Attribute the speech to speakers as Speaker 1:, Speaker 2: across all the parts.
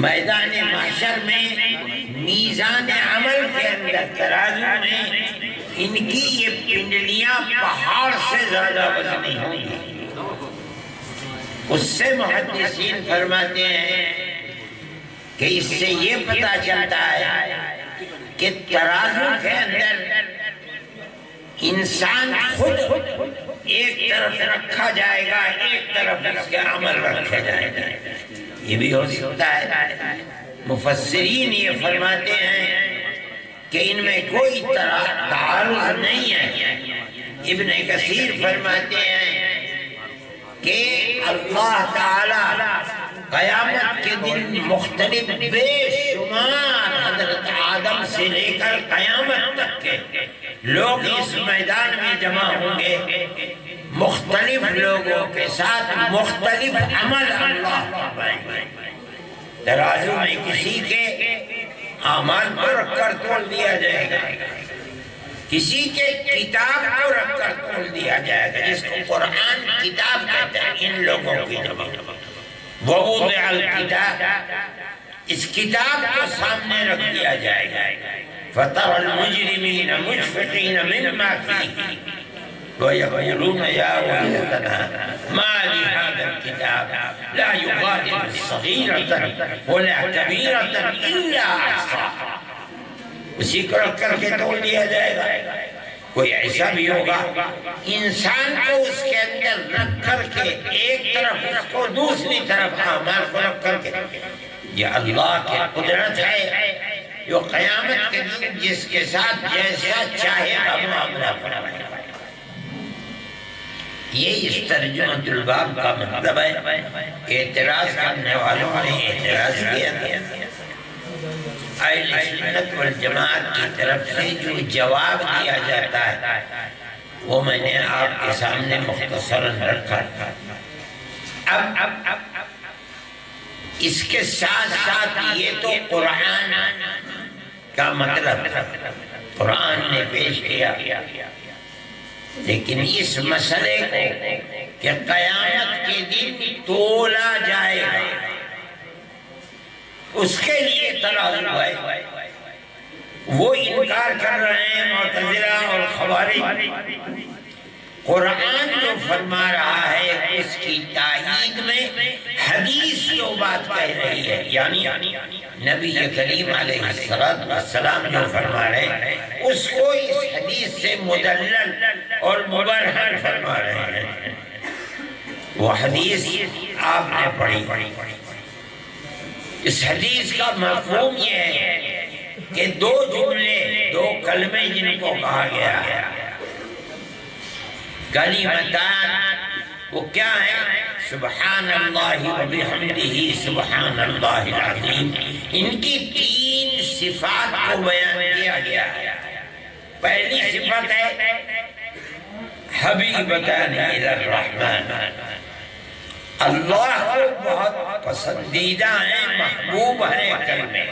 Speaker 1: میدان محشر میں میزان عمل کے اندر ترازو میں ان کی یہ پنڈلیاں پہاڑ سے زیادہ وزنی ہوں گی۔ اس سے محدثین فرماتے ہیں کہ اس سے یہ پتہ چلتا ہے کہ ترازو کے اندر انسان خود ایک طرف رکھا جائے گا، ایک طرف اس کے عمل رکھا جائے گا۔ یہ بھی ہو سکتا ہے۔ مفسرین یہ فرماتے ہیں کہ ان میں کوئی تعارض نہیں ہے۔ ابن کثیر فرماتے ہیں کہ اللہ تعالی قیامت کے دن مختلف بے شمار حضرت آدم سے لے کر قیامت تک کے لوگ اس میدان میں جمع ہوں گے، مختلف لوگوں کے ساتھ مختلف عمل اللہ فرمائیں گے۔ ترازو میں کسی کے اعمال کو رکھ کر تول دیا جائے گا، کسی کے کتاب کو رکھ کر تول دیا جائے گا، جس کو قرآن کتاب کہتے ہیں ان لوگوں کی جمع۔ وَوُضِعَ الْكِتَابِ، اس کتاب کو سامنے رکھ دیا جائے گا۔ فَتَرَى الْمُجْرِمِينَ مُشْفِقِينَ مِمَّا فِيهِ وَيَقُولُونَ يَا وَيْلَتَنَا مَا لِهَذَا الْكِتَابِ لَا يُغَادِرُ صَغِيرَةً وَلَا كَبِيرَةً إِلَّا أَحْصَاهَا، اسی کو رکھ کر کے تول دیا جائے گا۔ کوئی ایسا بھی ہوگا انسان کو اس کے اندر رکھ کر کے ایک طرف اس کو دوسری طرف اعمال کو رکھ کر کے، یہ اللہ کی قدرت ہے جو قیامت کے دن جس کے ساتھ جیسا چاہے گا معاملہ فرمائے گا۔ یہ اس ترجمۃ الباب کا مطلب ہے۔ اعتراض کرنے والوں نے اعتراض کیا، اہل سنت والجماعت کی طرف سے جو جواب دیا جاتا ہے وہ میں نے آپ کے سامنے مختصراً رکھا۔ اب اس کے ساتھ ساتھ یہ تو قرآن کا مطلب قرآن نے پیش کیا، لیکن اس مسئلے کو کہ قیامت کے دن تولا جائے گا، اس کے لیے ترازو ہے، وہ انکار کر رہے ہیں معتزلہ اور خوارج۔ قرآن جو فرما رہا ہے اس کی تائید میں حدیث جو بات کہہ رہی ہے، یعنی نبی کریم علیہ السلام جو فرما رہے ہیں اس کو اس حدیث سے مدلل اور مبرہن فرما رہے ہیں۔ وہ حدیث آپ نے پڑھی۔ اس حدیث کا مفہوم یہ ہے کہ دو جملے، دو کلمے جن کو کہا گیا ہے، کلمتان، وہ کیا ہے؟ سبحان اللہ و بحمدہ سبحان اللہ العظیم۔ ان کی تین صفات کو بیان کیا گیا ہے۔ پہلی صفت ہے حبیبتان الی الرحمن، اللہ کو بہت پسندیدہ ہیں، محبوب ہیں کلمے،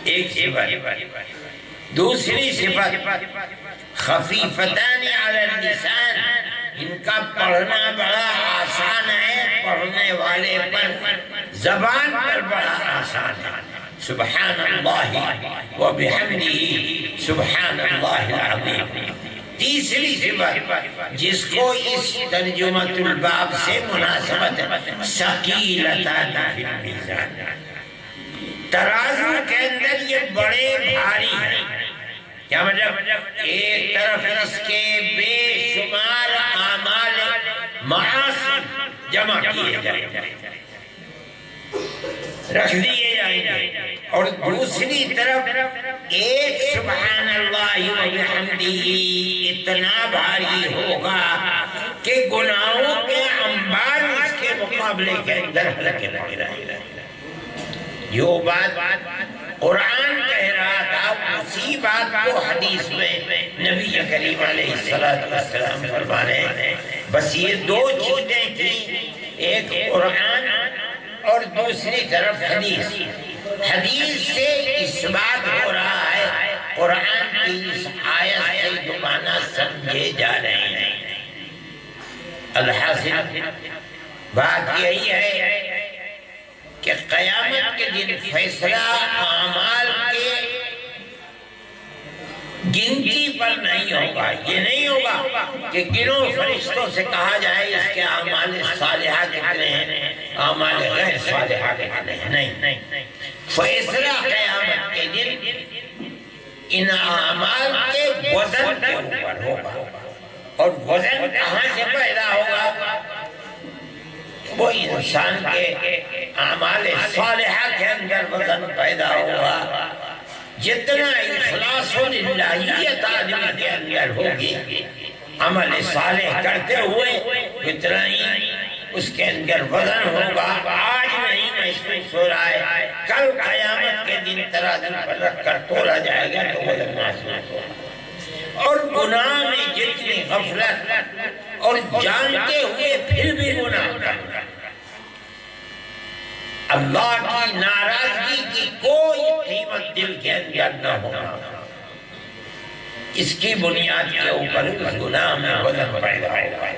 Speaker 1: ایک صفت۔ دوسری صفت خفیفتان علی اللسان، ان کا پڑھنا بڑا آسان ہے، پڑھنے والے پر زبان پر بڑا آسان ہے۔ سبحان اللہ و بحمدہ سبحان اللہ العظیم۔ تیسری صفت جس کو اس ترجمۃ الباب سے مناسبت ہے، ثقیلتان فی المیزان، ترازو کے اندر یہ بڑے بھاری ہیں۔ کیا مطلب؟ ایک طرف اس کے بے شمار اعمال معاصی جمع کیے جائیں گے، رکھ دیے جائیں گے، اور دوسری طرف ایک سبحان اللہ و بحمدہ اتنا بھاری ہوگا کہ گناہوں کے انبار اس کے مقابلے کے اندر ہلکے پڑ رہے ہیں۔ جو بات قرآن کہہ رہا تھا اسی بات کو حدیث میں نبی کریم علیہ السلام فرما رہے ہیں۔ بس یہ دو چیزیں تھیں، ایک قرآن اور دوسری طرف حدیث۔ حدیث سے اس بات ہو رہا ہے قرآن کی اس آیت سے جو معنی سمجھے جا رہے ہیں۔ الحاصل بات یہی ہے کہ قیامت کے دن فیصلہ اعمال کے گنتی پر نہیں ہوگا. یہ نہیں ہوگا کہ گنو فرشتوں سے کہا جائے اس کے اعمال صالحہ کتنے ہیں، اعمال غیر صالحہ کتنے ہیں. نہیں، فیصلہ قیامت کے دن ان اعمال کے وزن کے اوپر ہوگا. اور وزن کہاں سے پیدا ہوگا؟ وہ انسان کے اعمال صالحہ کے اندر وزن پیدا ہوگا. جتنا اخلاص و للہیت آدمی کے اندر ہوگی عمل صالح کرتے ہوئے اتنا ہی اس کے اندر وزن ہوگا. آج نہیں محسوس ہو رہا ہے، کل قیامت کے دن ترازو پر رکھ کر تولا جائے گا تو وزن محسوس ہوگا. اور گناہ میں جتنی غفلت اور جانتے ہوئے پھر بھی گناہ کرنا، اللہ کی ناراضگی کی کوئی قیمت دل کے اندر نہ ہونا، اس کی بنیاد کے اوپر اس گناہ میں وزن پیدا ہوگا.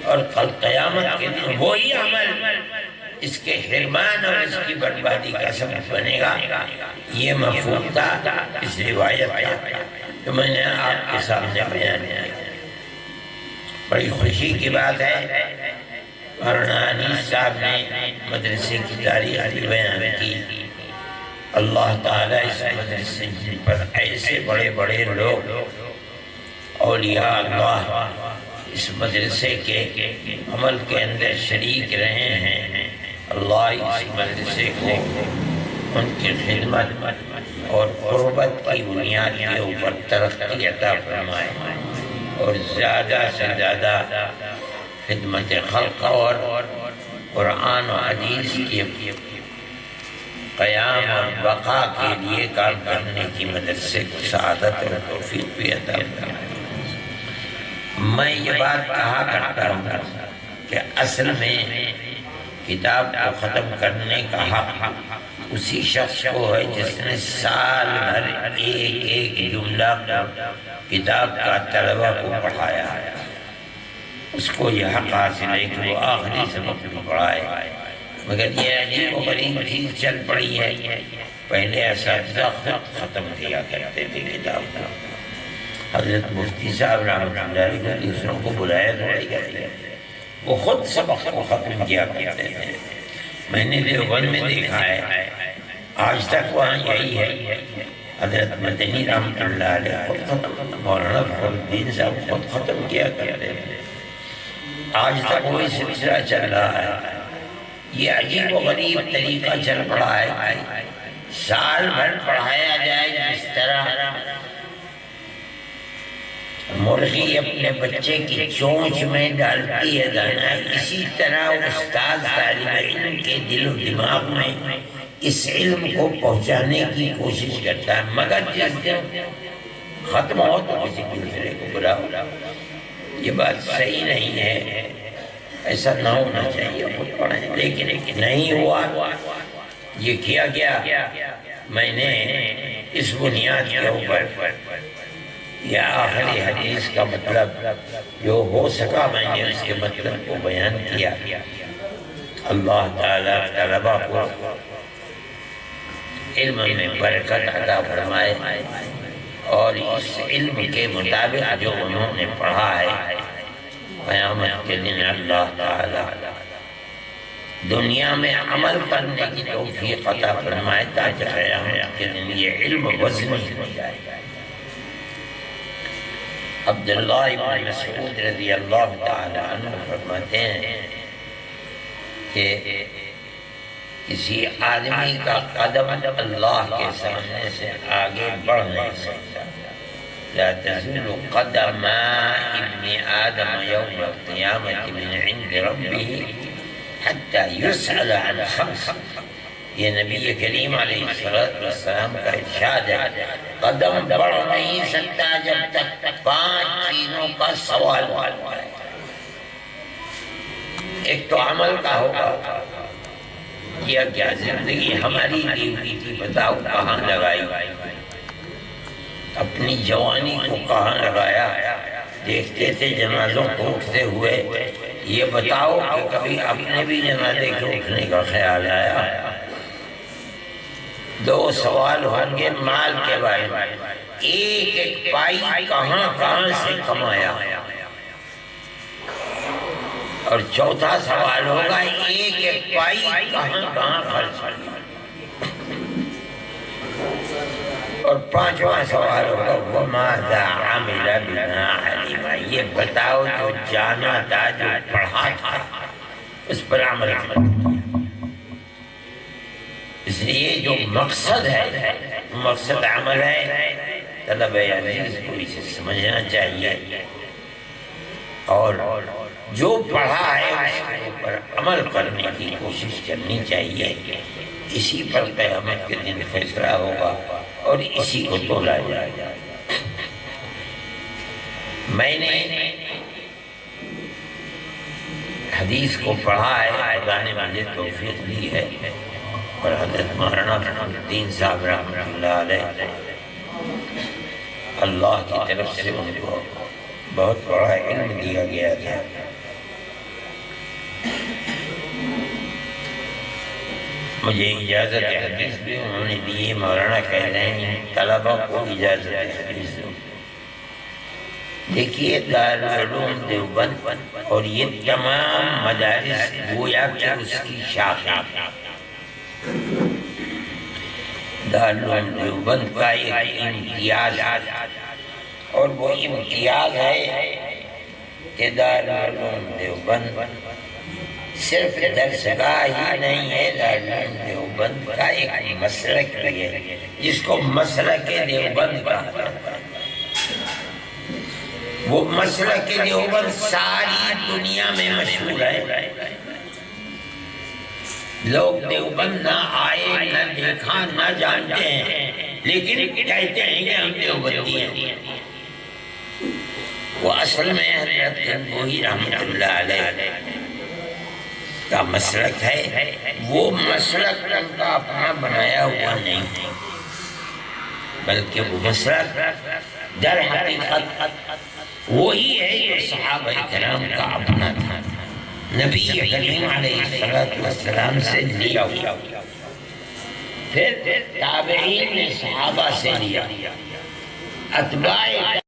Speaker 1: اور کل قیامت کے دن وہی عمل اس کے حرمان اور اس کی بربادی کا سبب بنے گا. یہ مفہوم تھا اس روایت کا تو میں نے آپ کے سامنے بیان کیا. بڑی خوشی کی بات ہے مولانا انیس صاحب نے مدرسے کی تاریخ بھی بیان کی. اللہ تعالیٰ اس مدرسے پر ایسے بڑے بڑے لوگ اولیاء اللہ اس مدرسے کے عمل کے اندر شریک رہے ہیں. اللہ اس مدرسے کو ان کی خدمت اور قربت کی بنیاد کے اوپر ترقی عطا فرمائے اور زیادہ سے زیادہ خدمت خلق اور قرآن و حدیث کی قیام اور بقا کے لیے کام کرنے کی مدرسے کو سعادت اور توفیق بھی عطا فرمائے. میں یہ بات کہا کرتا ہوں کہ اصل میں کتاب کو ختم کرنے کا حق اسی شخص کو ہے جس نے سال بھر ایک ایک جملہ کتاب کا طلبہ کو پڑھایا. اس کو یہ حق حاصل ہے کہ وہ آخری سبق بھی پڑھائے. مگر یہ عجیب و غریب چیز چل پڑی ہے، پہلے اساتذہ خود ختم کیا کرتے تھے کتاب کو. حضرت مفتی صاحب رحمۃ اللہ علیہ کو دوسروں کو بلایا تھوڑی کرتے، وہ خود سبق کو ختم کیا کرتے تھے. میں نے دیوبند میں دیکھا ہے، آج تک وہاں یہی ہے. حضرت مدنی رحمۃ اللہ علیہ خود ختم، مولانا فخر الدین صاحب خود ختم کیا کرتے تھے. آج تک وہی سلسلہ چل رہا ہے. یہ عجیب و غریب طریقہ چل پڑا ہے، سال بھر پڑھایا جائے. جس طرح مرغی اپنے بچے کی چونچ میں ڈالتی ہے دانا، اسی طرح استاد طالب علم کے دل و دماغ میں اس علم کو پہنچانے کی کوشش کرتا ہے. مگر جس دن ختم ہو تو کسی دوسرے کو بلاؤ. یہ بات صحیح نہیں ہے، ایسا نہ ہونا چاہیے. خود پڑھیں، لیکن نہیں ہوا. یہ کیا گیا. میں نے اس بنیاد کے اوپر یا آخری حدیث کا مطلب جو ہو سکا میں نے اس کے مطلب کو بیان کیا. اللہ تعالیٰ طلبہ کو علم میں برکت عطا فرمائے اور اس علم کے مطابق جو انہوں نے پڑھا ہے قیامت کے دن اللہ تعالیٰ دنیا میں عمل کرنے کی توفیق عطا فرمائے تاکہ قیامت کے دن یہ علم وزنی ہو جائے. عبداللہ ابن مسعود رضی اللہ تعالیٰ عنہ فرماتے ہیں کہ کسی آدمی کا قدم اللہ کے سامنے سے آگے بڑھ نہیں سکتا. لا تزول قدم ابن آدم یوم القیامت من عند ربه حتى يسأل عن خمس. یہ نبی کریم علیہ السلام کا ارشاد ہے، قدم بڑھ نہیں سکتا جب تک 5 چیزوں کا سوال ہے. ایک تو عمل کا ہوگا، کیا زندگی ہماری ڈیوٹی تھی بتاؤ کہاں لگائی، اپنی جوانی کو کہاں لگایا. دیکھتے تھے جنازوں کو اٹھتے ہوئے، یہ بتاؤ کہ کبھی اپنے بھی جنازے کے اٹھنے کا خیال آیا. دو سوال ہوں گے مال کے بارے میں، ایک ایک پائی کہاں کہاں سے کمایا، اور چوتھا سوال ہوگا ایک ایک پائی کہاں کہاں خرچ کیا، اور پانچواں سوال ہوگا وَمَاذَا عَمِلَ بِمَا عَلِمَ، یہ بتاؤ جو جانا تھا، جو پڑھا تھا، اس پر عمل کرو۔ اس لیے جو مقصد ہے، مقصد عمل ہے، طلب عزیز کو اسے سمجھنا چاہیے، اور جو پڑھا ہے اس کے اوپر عمل کرنے کی کوشش کرنی چاہیے۔ اسی پر قیامت کے دن فیصلہ ہوگا اور اسی کو تولا جائے گا۔ میں نے حدیث کو پڑھا ہے، خدا نے مجھے توفیق دی ہے، اور حضرت مولانا فخر الدین صاحب رحمۃ اللہ علیہ، اللہ کی طرف سے ان کو بہت بڑا علم دیا گیا تھا۔ مجھے اجازت حدیث بھی انہوں نے دی، مولانا کہہ رہے ہیں طلبہ کو اجازت حدیث دو۔ دیکھیے دارالعلوم دیوبند اور یہ تمام مدارس گویا کہ اس کی شاخیں، دارالعلوم دیوبند کا ایک امتیاز، اور وہ امتیاز ہے کہ دارالعلوم دیوبند صرف درسگاہ ہی نہیں ہے، دارالعلوم دیوبند کا ایک مسلک بھی ہے جس کو مسلک دیوبند کہا جاتا ہے۔ وہ مسلک دیوبند ساری دنیا میں مشہور ہے، لوگ دیوبند نہ آئے، نہ دیکھا، نہ جانتے ہیں، لیکن کہتے ہیں کہ ہم دیوبندی ہیں۔ وہ اصل میں حضرت گنگوہی رحمۃ اللہ علیہ کا مسلک ہے، وہ مسلک ان کا اپنا بنایا ہوا نہیں، بلکہ وہ مسلک در حقیقت وہی ہے جو صحابہ کرام کا اپنا تھا، نبی کریم علیہ السلام سے لیا ہوا، پھر تابعین نے صحابہ سے لیا، اتباع